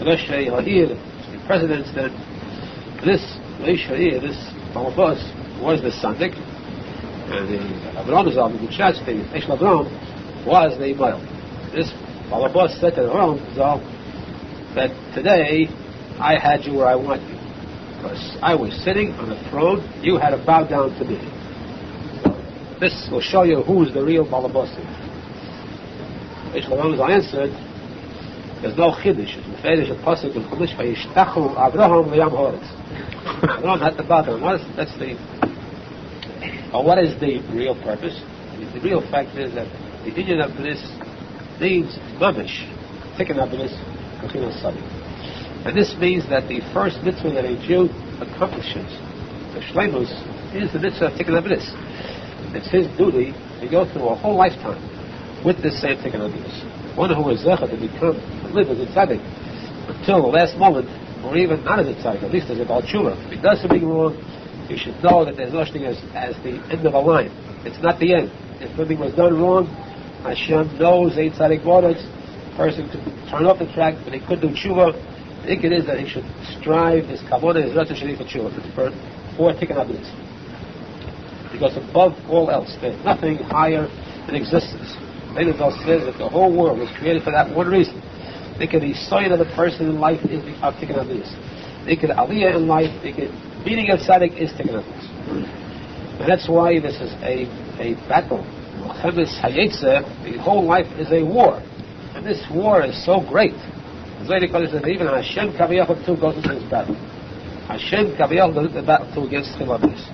Rosh Ha'ir, the presidents, that this Rosh Ha'ir, this balabas, was the Sunday, and the Aharon, the Guchatz, the R Avraham, was the male. This balabas said to the Aharon that today I had you where I want you, because I was sitting on a throne, you had to bow down to me. This will show you who's the real balabasi. R Avraham answered, there's no chiddush. It's the fetish of posek and chumash vayishtachu Avraham liyam haaretz. Avraham had to bow down. What is the real purpose? The real fact is that the union of this needs mamish, taken up this. And this means that the first mitzvah that a Jew accomplishes, the shleimus, is the mitzvah of tikkun abris. It's his duty to go through a whole lifetime with this same tikkun abris. One who is zechah to live as a tzadik until the last moment, or even not as a tzadik, at least as a Baal Tshuva. If he does something wrong, he should know that there's no such thing as the end of a line. It's not the end. If something was done wrong, Hashem knows a tzadik waters. Person could turn off the track, but he could do tshuva. I think it is that he should strive his kavod, his rata sheni for tshuva, for tikkun abris. Because above all else, there's nothing higher in existence Arizal says that the whole world was created for that one reason. They could be sign of the person in life is Tikuney Zohar. They could aliyah in life. They could meaning of tzadik is Tikuney Zohar. And that's why this is a battle. The whole life is a war. And this war is so great. Even Hashem Kaviyachal too goes into this battle. Hashem Kaviyachal goes into the battle too against Chilul Bris.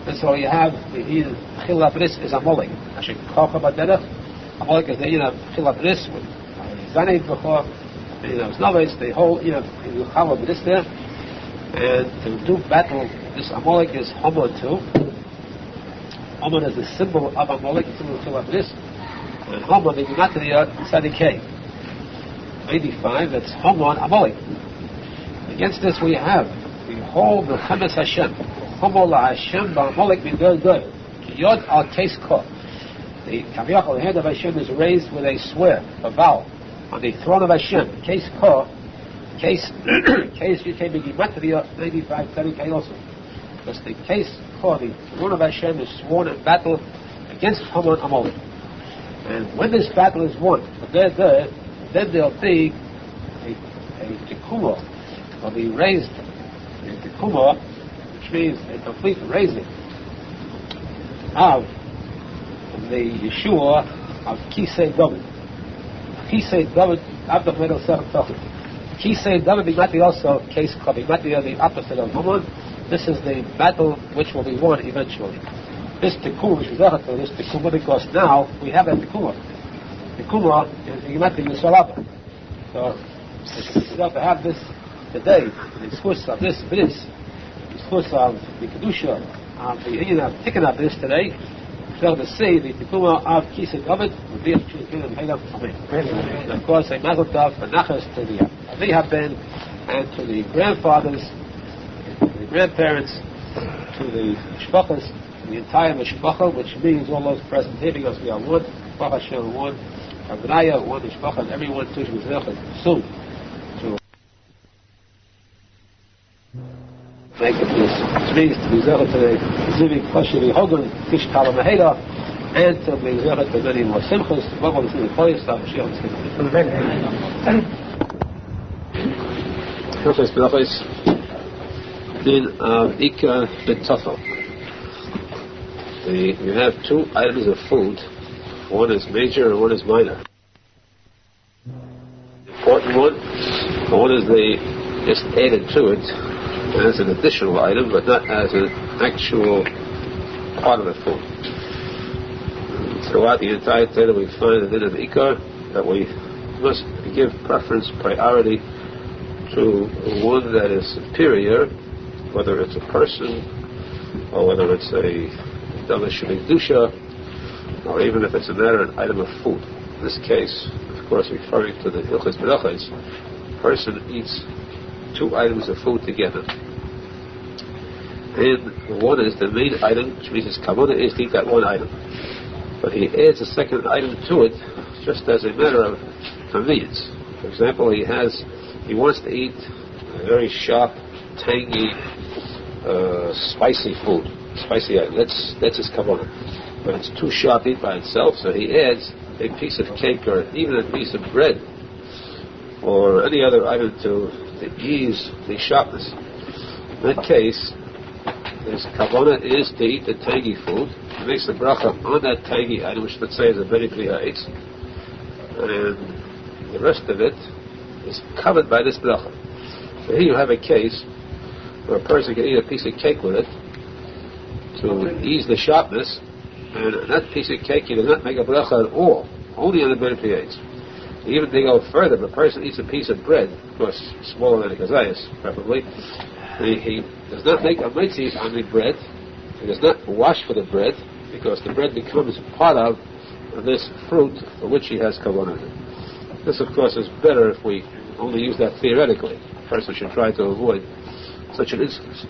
And so you have Chilul Bris is Amalek. Hashem Kocha Baderech. Amalek is the Chilul Bris with Zanei B'chor. The whole Chilul Bris there. And to do battle, this Amalek is Homo too. Homo is the symbol of Amalek, the symbol of Chilul Bris. And Homo, the Gematria Tzadikei. 85, that's Homo and Amalek. Against this we have the whole Mechemes Hashem. Homo la Hashem ba'Amalek min good. Yod al Keis Ko. The Kaviyachal, the hand of Hashem is raised with a swear, a vow, on the throne of Hashem. Keis Ko. Keis you can be Gematria 95 Tzadikei also. Because the Keis Ko, the throne of Hashem, is sworn in battle against Homo and Amalek. And when this battle is won, then there'll be a Tikuney, will be raised in Tikuney, which means a complete raising of the Yeshua of Kisei David. Kisei David, Avdach Medel Schneerson. Kisei David might be also case club, it might be the opposite of Haman. This is the battle which will be won eventually. This Tikuney, which is this Tikuney, because now we have a Tikuney. Tikuney is the Gematria Yisrael. So, we have to have this today, the discourse of this bris, the discourse of the Kedusha, of the union of Tikuney of this today, so to see the Tikuney of Kisei David will be a true kingdom of Amen. And of course, a mazel tov for Nachas to the Avraham Ben, and to the grandfathers, to the grandparents, to the Mishpachas, the entire Mishpacha, which means all those present here, because we are one, Baruch Hashem, one, Avnaya, one Mishpacha, and everyone too should be soon to make it this, which means to be zeichet to the Zivik Chashiri Hogan, Kish Kala Maheda, and to be zeichet to many more simchas, to Baruch Hashem, the Koyas, to Mashiach, Din Ika B'Tafel. You have two items of food. One is major and one is minor. The important one is just added to it as an additional item, but not as an actual part of the food. Throughout the entire Torah we find the din of Ikar that we must give preference, priority to one that is superior, whether it's a person or whether it's a Dusha, or even if it's an item of food. In this case, of course, referring to the Hilchos Berachos, a person eats two items of food together. And one is the main item, which means his kavanah is to eat that one item. But he adds a second item to it, just as a matter of convenience. For example, he wants to eat a very sharp, tangy, spicy food. Spicy item. That's his kavanah. But it's too sharp to eat by itself, so he adds a piece of cake or even a piece of bread or any other item to ease the sharpness. In that case, his kavanah is to eat the tangy food. He makes the bracha on that tangy item, which let's say is a very clear eitz, and the rest of it is covered by this bracha. So here you have a case where a person can eat a piece of cake with it to ease the sharpness, and that piece of cake he does not make a bracha at all, only on the bread piyetz. Even they go further, if a person eats a piece of bread, of course smaller than a kazayas, preferably, he does not make a mitzvah on the bread, he does not wash for the bread, because the bread becomes part of this fruit for which he has kavanah. This, of course, is better if we only use that theoretically. A person should try to avoid such an instance.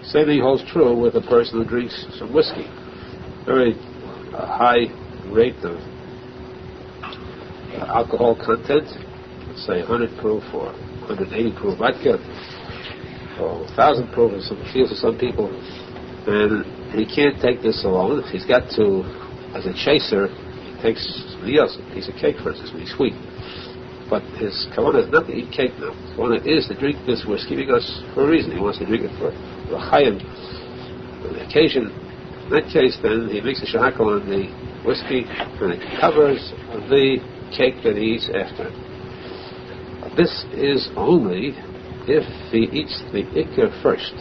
Same thing holds true with a person who drinks some whiskey. Very high rate of alcohol content, let's say 100 proof or 180 proof vodka, or 1,000 proof in some fields of some people, and he can't take this alone. He's got to, as a chaser, takes a piece of cake, for instance, when he's sweet. But his kavanah is not to eat cake now. His kavanah is to drink this whiskey because for a reason. He wants to drink it for a chayim, on the occasion. In that case, then, he makes a shahakal on the whiskey and it covers the cake that he eats after. This is only if he eats the ikar first.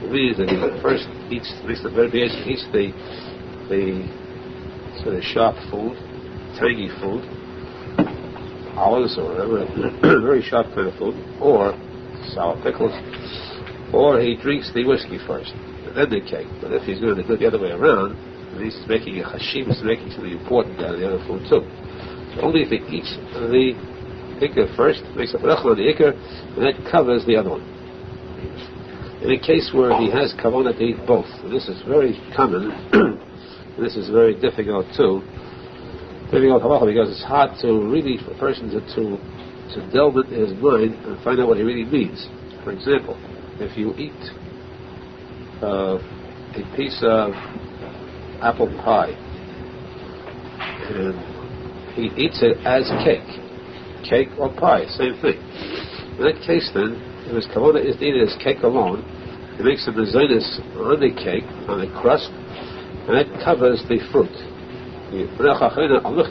It means that he first makes the very basic, eats the sort of sharp food, tangy food, olives or whatever, very sharp kind of food, or sour pickles, or he drinks the whiskey first, and then the cake. But if he's going to do it the other way around, then he's making a Chassidus, making something important out of the other food too. So only if he eats the ikar first, makes a bracha on the ikar, and that covers the other one. In a case where he has kavanah to eat both, and this is very common, and this is very difficult too, halacha, because it's hard to really, for a person to delve into his mind and find out what he really means. For example, if you eat a piece of apple pie, and he eats it as cake or pie, same thing. In that case then, if his kavanah is eaten as cake alone, he makes a mezainis on the cake, on the crust, and that covers the fruit. The bracha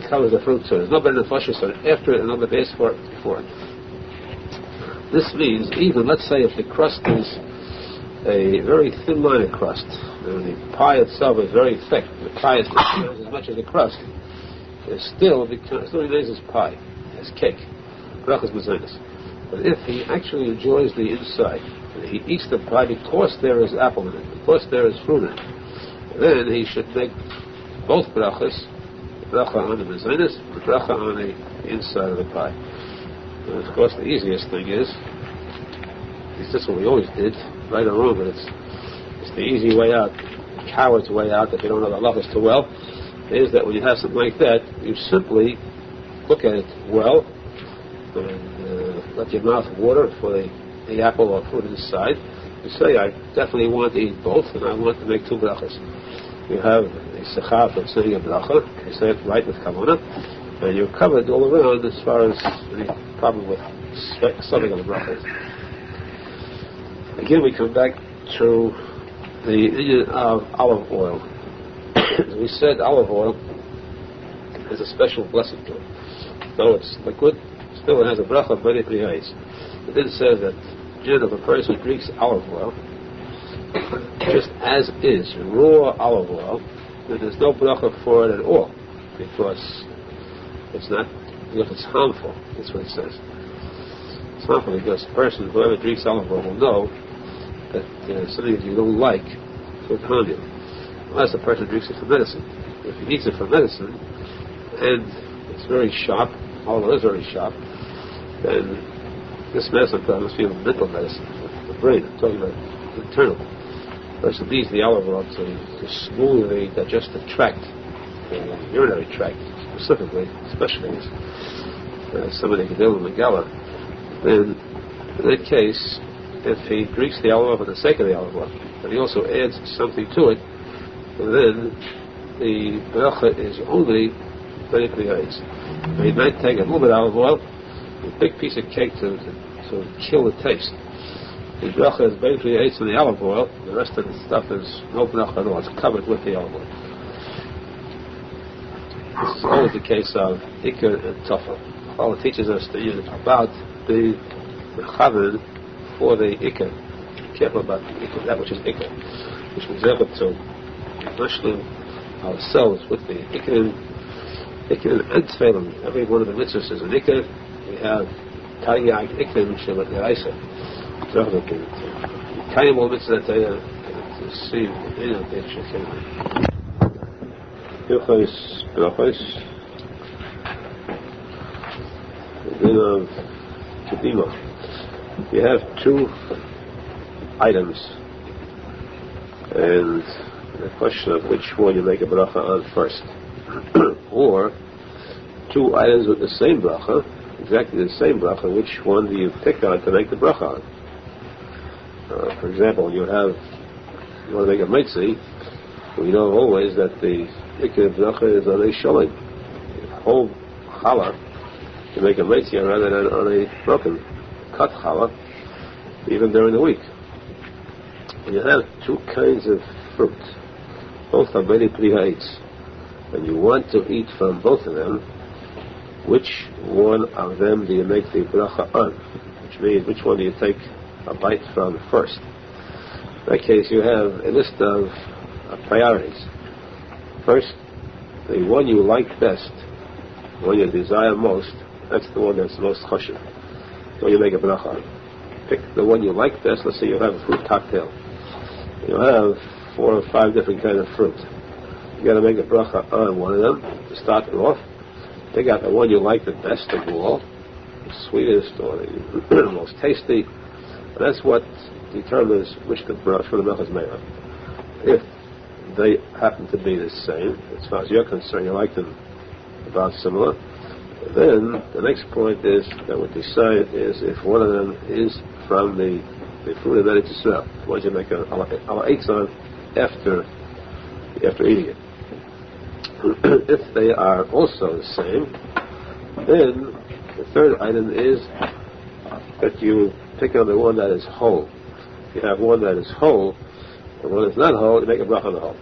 covers the fruit too. There's no better than flushes on it after it and on the base for it before it. This means even, let's say, if the crust is a very thin line of crust, and the pie itself is very thick, the pie is as much as the crust, it still remains as pie, as cake. Brachas mezainis. But if he actually enjoys the inside, and he eats the pie because there is apple in it, because there is fruit in it, then he should make both brachas, the bracha on the mezainis, the bracha on the inside of the pie. And of course, the easiest thing is, at least that's what we always did, right or wrong, but it's the easy way out, the coward's way out, if you don't know the halachas too well, is that when you have something like that, you simply look at it well, and let your mouth water for the apple or fruit inside. You say, I definitely want to eat both, and I want to make two brachas. You have a sechah for saying a bracha, you say it right with kavanah, and you're covered all around as far as any problem with something of the brachas. Again, we come back to the union of olive oil. As we said, olive oil has a special blessing to it. Though it's liquid, still it has a bracha of many priyais. It then says that if a person who drinks olive oil, just as is, raw olive oil, then there's no bracha for it at all, because it's harmful. That's what it says. It's harmful because the person, whoever drinks olive oil, will know that something that you don't like could harm you. Unless the person drinks it for medicine. If he eats it for medicine, and it's very sharp, olive oil is very sharp, then this medicine must be a mental medicine, the brain. I'm talking about internal. The person needs the olive oil to smooth the digestive tract, the urinary tract, specifically, especially somebody can deal with Megala. Then, in that case, if he drinks the olive oil for the sake of the olive oil, and he also adds something to it, then the bracha is only very priyais. He might take a little bit of olive oil, a big piece of cake to kill the taste. The bracha is very priyais on the olive oil, the rest of the stuff is no bracha at all, it's covered with the olive oil. This is always the case of ikar and tafel. All it teaches us about the chaven for the ikar. Be careful about ikar, that which is ikar, which was able to mashlim ourselves with the ikar and tefillin. Every one of the mitzvahs is an ikar. We have taryag ikar shevat deraisa. Kayim all mitzvahs to see in a picture. Brachos. Then Kedima. You have two items, and the question of which one you make a bracha on first, or two items with the same bracha, exactly the same bracha, which one do you pick on to make the bracha on? For example, you want to make a mitzi, we know always that the ikar bracha is on a shalim. whole challah, you make a meitzia rather than on a broken, cut challah, even during the week. When you have two kinds of fruit, both are very pri ha'etz, and you want to eat from both of them, which one of them do you make the bracha on? Which means, which one do you take a bite from first? In that case, you have a list of priorities. First, the one you like best, the one you desire most, that's the one that's most chashuv. So you make a bracha on. Pick the one you like best. Let's say you have a fruit cocktail. You have 4 or 5 different kinds of fruit. You got to make a bracha on one of them to start it off. Pick out the one you like the best of all, the sweetest or the most tasty. And that's what determines which the bracha is made of. If they happen to be the same, as far as you're concerned, you like them about similar, then the next point is that what they say is if one of them is from the fruit of Eretz Yisrael, the ones you make an eitz on after eating it. If they are also the same, then the third item is that you pick on the one that is whole. If you have one that is whole, and one that's not whole, you make a bracha on the whole.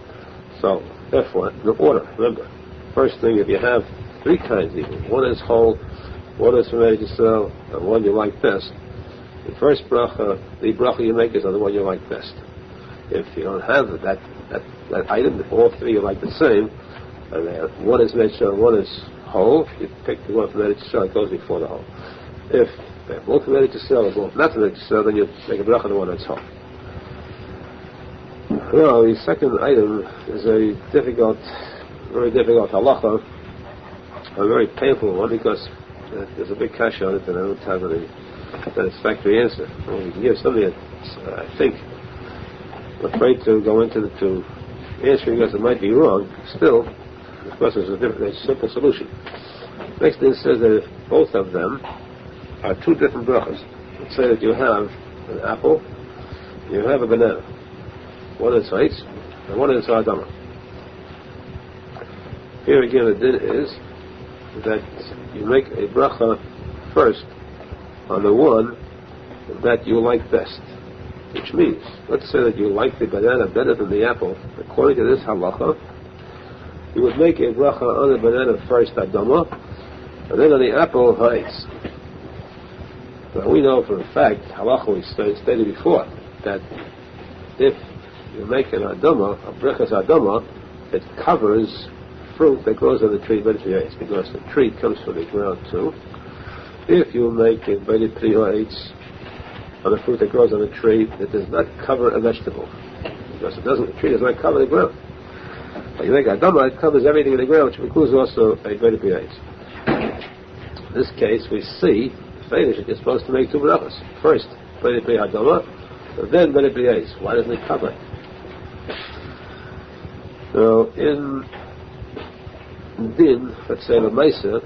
So, therefore, the order, remember, first thing, if you have 3 kinds even, one is whole, one is from Eretz Yisrael, and one you like best, the first bracha, the bracha you make is on the one you like best. If you don't have that item, if all 3 you like the same, and one is Eretz Yisrael and one is whole, you pick the one from Eretz Yisrael that goes before the whole. If they're both from Eretz Yisrael or both not from Eretz Yisrael, then you make a bracha on the one that's whole. Well, the second item is a very difficult halacha, a very painful one, because there's a big kasha on it and I don't have any satisfactory answer. Well, we can give somebody that's, I think, afraid to go into to answering because it might be wrong. Still, of course, there's a simple solution. Next thing says that if both of them are 2 different brachas, let's say that you have an apple, you have a banana. One is eitz, and one is adama. Here again, the din is that you make a bracha first on the one that you like best. Which means, let's say that you like the banana better than the apple. According to this halacha, you would make a bracha on the banana first, adama, and then on the apple, eitz. Now we know for a fact, halacha we stated before, that if you make an adama, a brachas adama, it covers fruit that grows on the tree, because the tree comes from the ground too. If you make a very pri ha'etz on the fruit that grows on the tree, it does not cover a vegetable, because the tree does not cover the ground. But you make adama, it covers everything in the ground, which includes also a very pri ha'etz. In this case, we see that you're supposed to make 2 brachas. First, very pri adama, and then very pri ha'etz. Why doesn't it cover it? So in din, let's say the Maisa,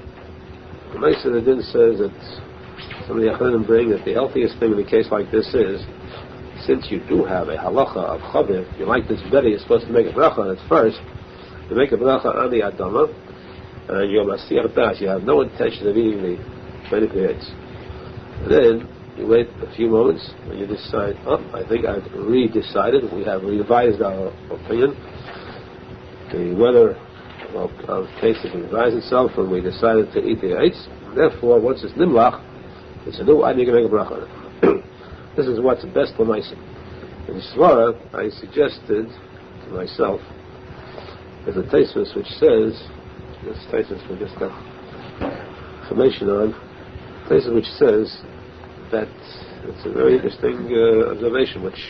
the din says that some of the Aharon bring that the healthiest thing in a case like this is, since you do have a halacha of chaviv, you like this better, you're supposed to make a bracha on it first. You make a bracha on the adama, and you're masiyach das, you have no intention of eating the benefits. And then you wait a few moments, and you decide, I think I've re-decided, we have revised our opinion. The weather of case has revised itself, and we decided to eat the eitz. Therefore, once it's nimlach, it's a new item, you can make a bracha on it. This is what's best for myself. In Svara, I suggested to myself, there's a Teshuva which says, this Teshuva we just got information on, Teshuva which says that it's a very interesting observation, which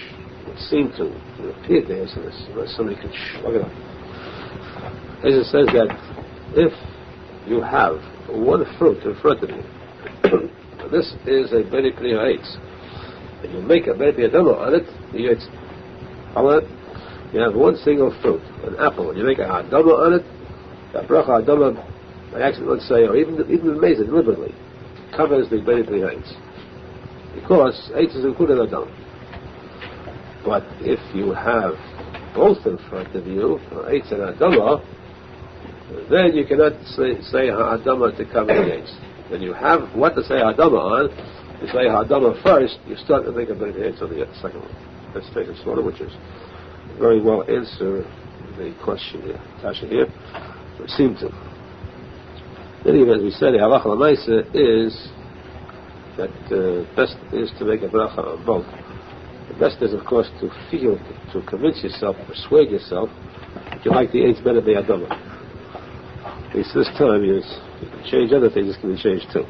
would seem to appear to answer this, unless somebody could look it up. It says that if you have one fruit in front of you, this is a very clear eitz, and you make a very adama on it, you have one single fruit, an apple, and you make a adama on it, a bracha adama, by accident, let's say, or even amazing deliberately, covers the very clear eitz, because eitz is included in adama. But if you have both in front of you, eitz and adama, then you cannot say ha'adama to cover the gates. When you have what to say ha'adama on, you say ha'adama first, you start to think of the gates on the second one. Let's take a sort of, which is very well answer the question here, Tasha here, or seem to. Anyway, as we said, the halacha l'maisa is that best is to make a bracha on both. The best is, of course, to feel, to convince yourself, persuade yourself that you like the eighth better than the Adama. At least this time, you can change other things, this can be changed too.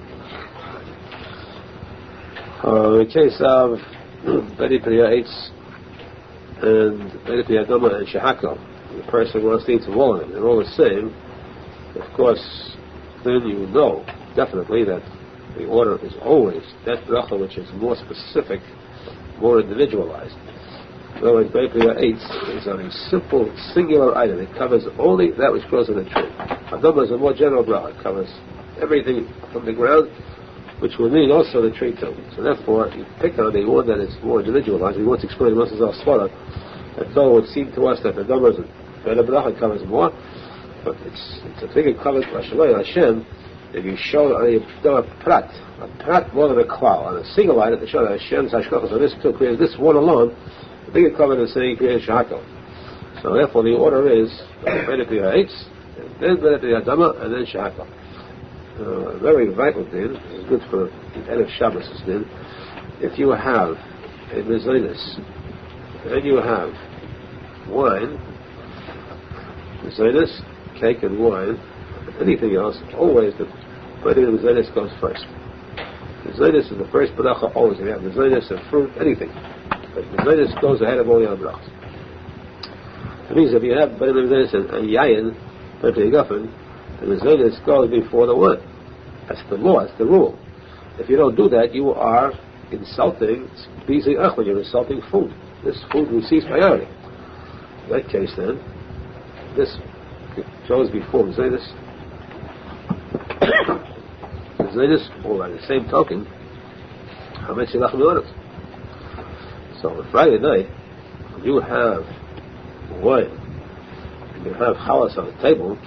In case of Bedi Priya Eitz and Bedi Priya Adama and Shehakal, the person wants to eat from all of them, they're all the same, of course, then you know definitely that the order is always that bracha which is more specific, more individualized. In other words, Bedi Priya Eitz is on a simple, singular item. It covers only that which grows in the tree. Adama is a more general bracha. It covers everything from the ground, which will mean also the tree too. So therefore, you pick on the one that is more individualized. We want to explain Moses al-Svara, that though it would seem to us that the Adama better bracha covers more, but it's a thing that covers Hashem. If you show a prat more than a klal, on a single item to show that Hashem's hashkachas on this two creates this one alone, the bigger covenant is saying creates shahakal. So therefore the order is Bedi Priya Eitz, and then Bedi Priya Adama, and then shahakal. Very vital din, is good for the end of Shabbos din. If you have a mezainis, and you have wine, mezainis, cake and wine, anything else, always the Bedi Mezainis goes first. Mezainis is the first bracha always. If you have Mezainis and fruit, anything. But Mezainis goes ahead of all the other brachas. It means if you have Bedi Mezainis and Yayin, Bedi Gafen, the Mezainis goes before the wine. That's the law, that's the rule. If you don't do that, you are insulting Bizi Achman, you're insulting food. This food receives priority. In that case then, this goes before Mezainis. Or by the same token, how much you lach. So on Friday night, when you have wine, and you have chalas on the table,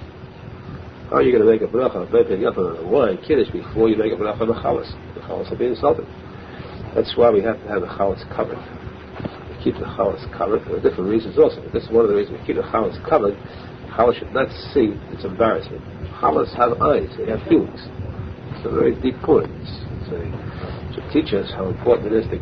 how are you going to make a bracha of Bedi Priya on the wine, kiddush, before you make a bracha on the chalas? The chalas will be insulted. That's why we have to have the chalas covered. We keep the chalas covered for different reasons also. But this is one of the reasons we keep the chalas covered. Chalas should not see its embarrassment. Chalas have eyes, they have feelings. It's a very deep point. It should teach us how important it is to